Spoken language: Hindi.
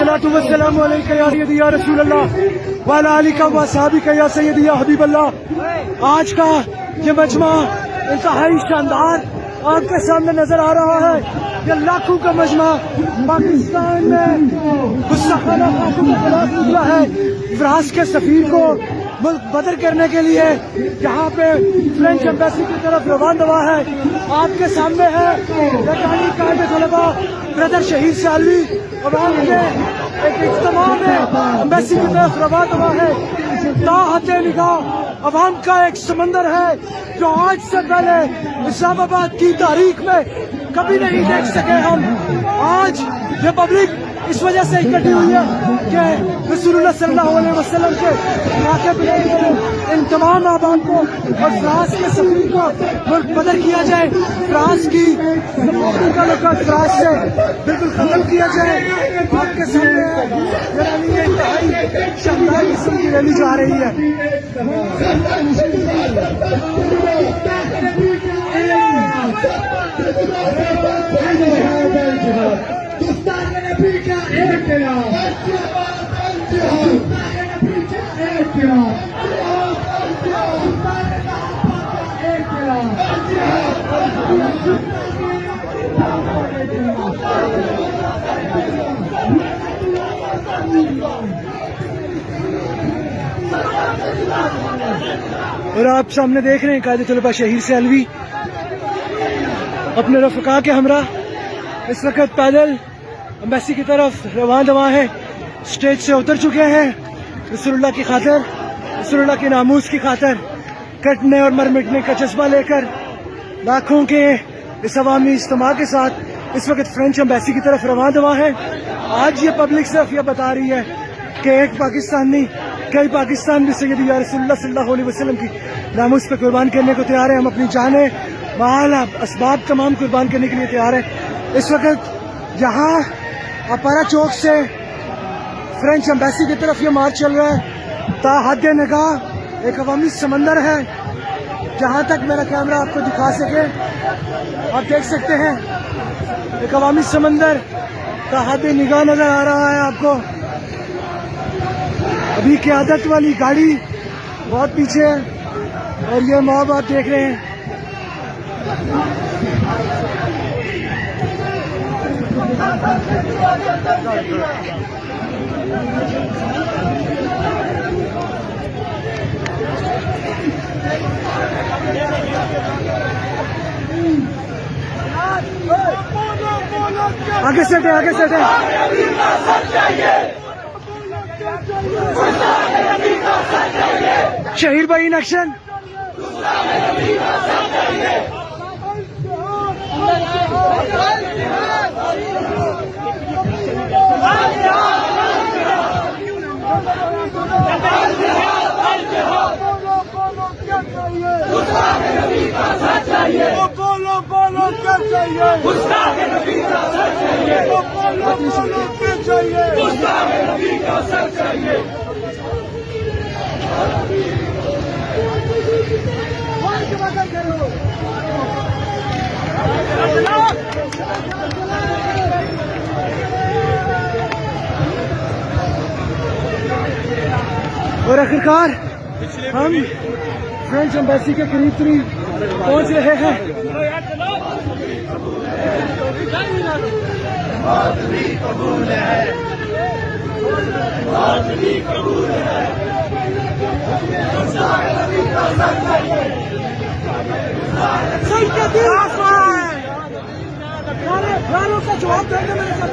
अस्सलातु वस्सलामु अलैका या सय्यदी या रसूल अल्लाह व अला आलिका व असहाबिका या सय्यदी या हबीब अल्लाह। आज का ये मजमा इंतहाई शानदार आपके सामने नजर आ रहा है। ये लाखों का मजमा पाकिस्तान में गुस्ताखाना खातों के खिलाफ निकला है। फ्रांस के सफीर को मुल्क बदर करने के लिए यहाँ पे फ्रेंच एम्बेसी की तरफ रवाना हुआ है। आपके सामने है लटानी कायदे तलबा ब्रदर शहीद सालवी अवाम के एक इज्तिमा में एम्बेसी की तरफ रवाना हुआ है। ताहते निगाह अवाम का एक समंदर है जो आज से पहले इस्लामाबाद की तारीख में कभी नहीं देख सके हम। आज ये पब्लिक इस वजह से इकट्ठी हुई है कि रसूलुल्लाह सल्लल्लाहु अलैहि वसल्लम के कातिब इन तमाम आबाद को और फ्रांस के सफीर को मुल्क बदर किया जाए। फ्रांस की ताल्लुकात फ्रांस से बिल्कुल खत्म किया जाए। आपके सामने ये रैली इंतहाई शानदार किस्म की रैली जा रही है। और आप सामने देख रहे हैं कायदे तलबा शहीद सालवी अपने रफ़का के हमरा इस वक्त पैदल एम्बेसी की तरफ रवाना है। स्टेज से उतर चुके हैं। रसूलुल्लाह की खातिर, रसूलुल्लाह के नामूस की खातिर कटने और मर मिटने का जज्बा लेकर लाखों के इस अवामी इज्तिमा के साथ इस वक्त फ्रेंच एम्बेसी की तरफ रवाना है। आज ये पब्लिक सिर्फ ये बता रही है कि एक पाकिस्तान नहीं, कई पाकिस्तान भी सैयदी या रसूलुल्लाह सल्लल्लाहु अलैहि वसल्लम की नामूस पे कुर्बान करने को तैयार है। हम अपनी जानें, माल, असबाब तमाम कुर्बान करने के लिए तैयार है। इस वक्त जहाँ अपारा चौक से फ्रेंच एम्बेसी की तरफ ये मार्च चल रहा है, ताहद निगाह एक अवामी समंदर है। जहाँ तक मेरा कैमरा आपको दिखा सके आप देख सकते हैं एक अवामी समंदर ताहद निगाह नजर आ रहा है आपको। अभी क़यादत वाली गाड़ी बहुत पीछे है और ये मॉब आप देख रहे हैं। आगे से आगे से शहीर भाई इन एक्शन। और आखिरकार हम फ्रेंच एम्बेसी के करीब पहुंच रहे हैं। गानों का जवाब देने मेरे साथ